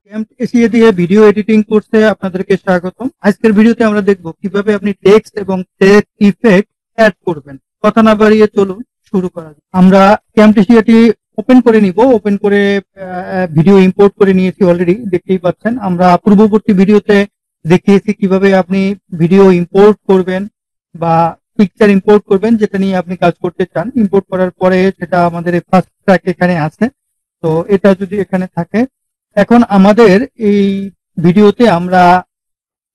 Camp Asia দিয়ে video editing কোর্সে আপনাদেরকে স্বাগতম। আজকের ভিডিওতে আমরা দেখব কিভাবে আপনি টেক্সট এবং টেক্সট ইফেক্ট অ্যাড করবেন। কথা না বাড়িয়ে চলুন শুরু করা যাক। আমরা ক্যাম্প এশিয়াটি ওপেন করে নিব। ওপেন করে ভিডিও ইম্পোর্ট করে নিয়েছি অলরেডি, দেখতেই পাচ্ছেন। আমরা পূর্ববর্তী ভিডিওতে দেখিয়েছি কিভাবে আপনি ভিডিও ইম্পোর্ট করবেন বা পিকচার ইম্পোর্ট করবেন, যেটা নিয়ে আপনি কাজ করতে চান। ইম্পোর্ট করার পরে সেটা আমাদের ফার্স্ট ট্র্যাক এখানে আছে, তো এটা যদি এখানে থাকে, এখন আমাদের এই ভিডিওতে আমরা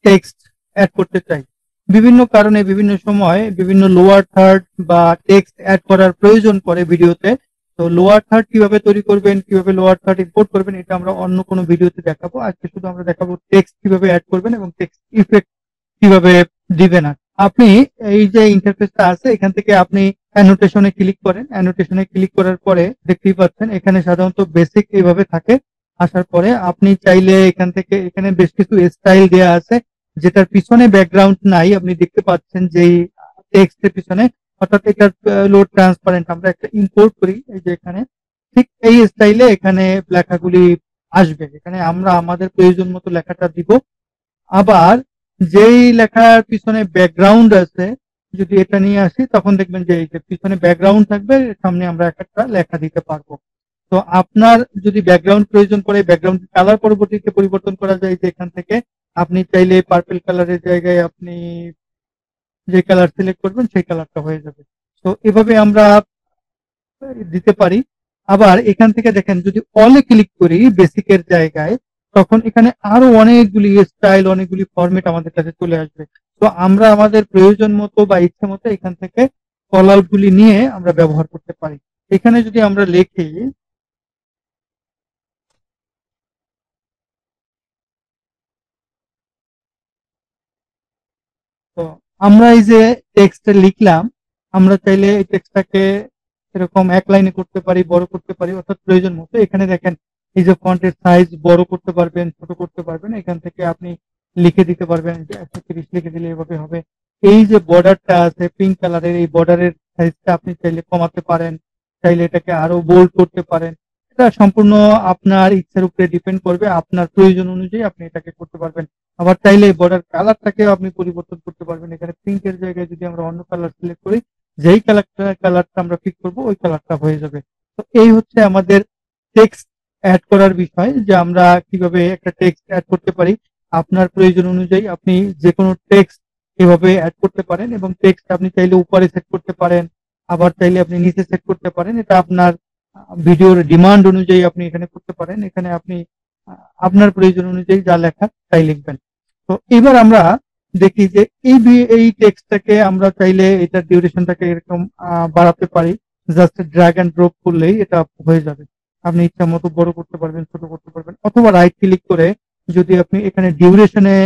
টেক্সট অ্যাড করতে চাই। বিভিন্ন কারণে বিভিন্ন সময় বিভিন্ন লোয়ার থার্ড বা টেক্সট অ্যাড করার প্রয়োজন পড়ে ভিডিওতে। তো লোয়ার থার্ড কিভাবে তৈরি করবেন, কিভাবে লোয়ার থার্ড ইম্পোর্ট করবেন, এটা আমরা অন্য কোনো ভিডিওতে দেখাবো। আজকে শুধু আমরা দেখাবো টেক্সট কিভাবে অ্যাড করবেন এবং টেক্সট ইফেক্ট কিভাবে দিবেন। আপনি এই যে ইন্টারফেসটা আছে, এখান থেকে আপনি অ্যানোটেশনে ক্লিক করেন। অ্যানোটেশনে ক্লিক করার পরে দেখতেই পাচ্ছেন এখানে সাধারণত বেসিক এইভাবে থাকে। আসার পরে আপনি চাইলে এখান থেকে এখানে বেশ কিছু স্টাইল দেওয়া আছে, যেটার পিছনে ব্যাকগ্রাউন্ড নাই। আপনি দেখতে পাচ্ছেন যে টেক্সটের পিছনে, অর্থাৎ এটা লোড ট্রান্সপারেন্ট। আমরা একটা ইম্পোর্ট করি, এই যে এখানে ঠিক এই স্টাইলে এখানে লেখাগুলি আসবে। এখানে আমরা আমাদের প্রয়োজন মতো লেখাটা দিব। আবার যেই লেখার পিছনে ব্যাকগ্রাউন্ড আছে, যদি এটা নিয়ে আসি, তখন দেখবেন যে এই যে পিছনে ব্যাকগ্রাউন্ড থাকবে, সামনে আমরা একটা লেখা দিতে পারবো। তো আপনার যদি ব্যাকগ্রাউন্ড প্রয়োজন পড়ে, ব্যাকগ্রাউন্ড কালার পরবর্তীতে পরিবর্তন করা যায়। যে এখান থেকে আপনি চাইলে পার্পল কালারের জায়গায় আপনি যে কালার সিলেক্ট করবেন সেই কালারটা হয়ে যাবে। তো এভাবে আমরা দিতে পারি। আবার এখান থেকে দেখেন, যদি অলে ক্লিক করি বেসিকের জায়গায়, তখন এখানে আরো অনেকগুলি স্টাইল, অনেকগুলি ফরম্যাট আমাদের কাছে চলে আসবে। তো আমরা আমাদের প্রয়োজন মতো বা ইচ্ছে মতো এখান থেকে কলারগুলি নিয়ে আমরা ব্যবহার করতে পারি। এখানে যদি আমরা লিখি, তো আমরা এই যে টেক্সটটা লিখলাম, আমরা চাইলে এই টেক্সটটাকে এরকম এক লাইনে করতে পারি, বড় করতে পারি, অর্থাৎ প্রয়োজন মতো। এখানে দেখেন এই যে ফন্টের সাইজ বড় করতে পারবেন, ছোট করতে পারবেন। এখান থেকে আপনি লিখে দিতে পারবেন যে 130 লিখে দিলে এভাবে হবে। এই যে বর্ডারটা আছে পিঙ্ক কালারের, এই বর্ডারের সাইজটা আপনি চাইলে কমাতে পারেন, চাইলে এটাকে আরো বোল্ড করতে পারেন। এটা সম্পূর্ণ আপনার ইচ্ছার উপরে ডিপেন্ড করবে। আপনার প্রয়োজন অনুযায়ী আপনি এটাকে করতে পারবেন। আবার চাইলে বর্ডার কালারটাকেও আপনি পরিবর্তন করতে পারবেন। এখানে পিঙ্কের জায়গায় যদি আমরা অন্য কালার সিলেক্ট করি, যেই কালারটা আমরা পিক করব ওই কালারটা হয়ে যাবে। তো এই হচ্ছে আমাদের টেক্সট অ্যাড করার বিষয়, যে আমরা কিভাবে একটা টেক্সট অ্যাড করতে পারি। আপনার প্রয়োজন অনুযায়ী আপনি যে কোনো টেক্সট এভাবে অ্যাড করতে পারেন, এবং টেক্সট আপনি চাইলে উপরে সেট করতে পারেন, আবার চাইলে আপনি নিচে সেট করতে পারেন। এটা আপনার ভিডিওর ডিমান্ড অনুযায়ী আপনি এখানে করতে পারেন। এখানে আপনি আপনার প্রয়োজন অনুযায়ী যা লেখা তাই লিখবেন। তো এবার আমরা দেখি যে এই টেক্সটটাকে আমরা চাইলে এটার ডিউরেশনটাকে এরকম বাড়াতে পারি। জাস্ট ড্র্যাগ এন্ড ড্রপ করলেই এটা হয়ে যাবে। আপনি ইচ্ছা মতো বড় করতে পারবেন, ছোট করতে পারবেন, অথবা রাইট ক্লিক করে যদি আপনি এখানে ডিউরেশনে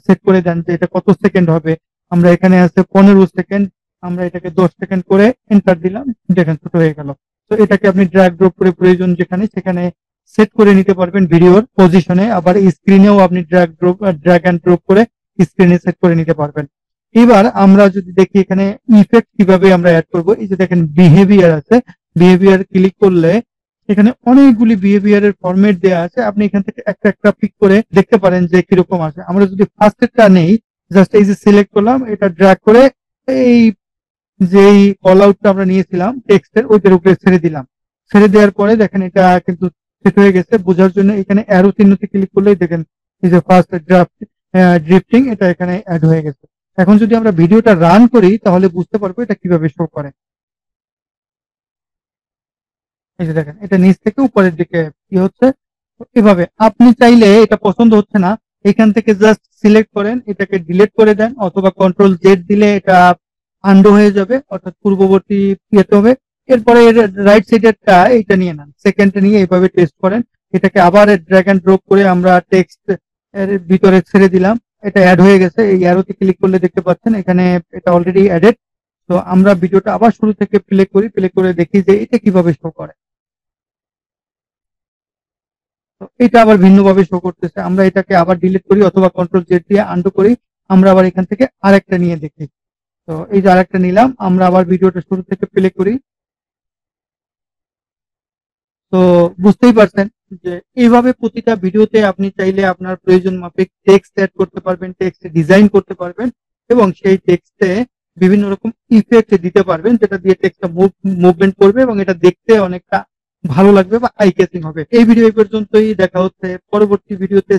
সেট করে দেন যে এটা কত সেকেন্ড হবে, আমরা এখানে আছে 15 সেকেন্ড, আমরা এটাকে 10 সেকেন্ড করে এন্টার দিলাম, দেখেন ছোট হয়ে গেল। তো এটাকে আপনি ড্র্যাগ ড্রপ করে প্রয়োজন যেখানে সেখানে সেট করে নিতে পারবেন ভিডিওর পজিশনে। আবার স্ক্রিনেও আপনি ড্র্যাগ এন্ড ড্রপ করে স্ক্রিনে সেট করে নিতে পারবেন। এবার আমরা যদি দেখি এখানে ইফেক্ট কিভাবে আমরা অ্যাড করব, এই যে দেখেন বিহেভিয়ার আছে, বিহেভিয়ার ক্লিক করলে এখানে অনেকগুলি বিহেভিয়ারের ফরম্যাট দেওয়া আছে। আপনি এখান থেকে একটা একটা পিক করে দেখতে পারেন যে কিরকম আছে। আমরা যদি ফার্স্টেরটা নেই, জাস্ট এই যে সিলেক্ট করলাম, এটা ড্র্যাগ করে এই যেই কল আউটটা আমরা নিয়েছিলাম টেক্সটের, ওইটার উপরে ছেড়ে দিলাম। ছেড়ে দেওয়ার পরে দেখেন এটা কিন্তু সেট হয়ে গেছে। বোঝার জন্য এখানে অ্যারো চিহ্নতে ক্লিক করলেই দেখেন এই যে ফার্স্ট ড্রিফটিং, এটা এখানে অ্যাড হয়ে গেছে। এখন যদি আমরা ভিডিওটা রান করি, তাহলে বুঝতে পারবো এটা কিভাবে শো করে। এই যে দেখেন এটা নিচ থেকে উপরের দিকে কি হচ্ছে। এভাবে আপনি চাইলে, এটা পছন্দ হচ্ছে না, এখান থেকে জাস্ট সিলেক্ট করেন, এটাকে ডিলিট করে দেন, অথবা কন্ট্রোল জেড দিলে এটা আন্ডু হয়ে যাবে, অর্থাৎ পূর্ববর্তী ইয়েতে হবে। এরপরে এর রাইট সাইডেরটা এটা নিয়ে নেন, সেকেন্ডটা নিয়ে এইভাবে টেস্ট করেন। এটাকে আবার ড্র্যাগ এন্ড ড্রপ করে আমরা টেক্সট এর ভিতরে ছেড়ে দিলাম, এটা অ্যাড হয়ে গেছে। এই অ্যারোতে ক্লিক করলে দেখতে পাচ্ছেন এখানে এটা অলরেডি অ্যাডেড। তো আমরা ভিডিওটা আবার শুরু থেকে প্লে করি, প্লে করে দেখি যে এটা কিভাবে শো করে। তো এটা আবার ভিন্নভাবে শো করতেছে। আমরা এটাকে আবার ডিলিট করি, অথবা কন্ট্রোল জেড দিয়ে আন্ডু করি। আমরা আবার এখান থেকে আরেকটা নিয়ে দেখি। তো এই যে আরেকটা নিলাম, আমরা আবার ভিডিওটা শুরু থেকে প্লে করি। তো বুঝতেই পারছেন যে এইভাবে প্রতিটা ভিডিওতে আপনি চাইলে আপনার প্রয়োজন মাফিক টেক্সট এড করতে পারবেন, টেক্সট ডিজাইন করতে পারবেন এবং সেই টেক্সটে বিভিন্ন রকম ইফেক্ট দিতে পারবেন যেটা দিয়ে টেক্সটটা মুভমেন্ট করবে এবং এটা দেখতে অনেকটা ভালো লাগবে বা আই ক্যাচিং হবে। এই ভিডিও এই পর্যন্তই, দেখা হচ্ছে পরবর্তী ভিডিওতে।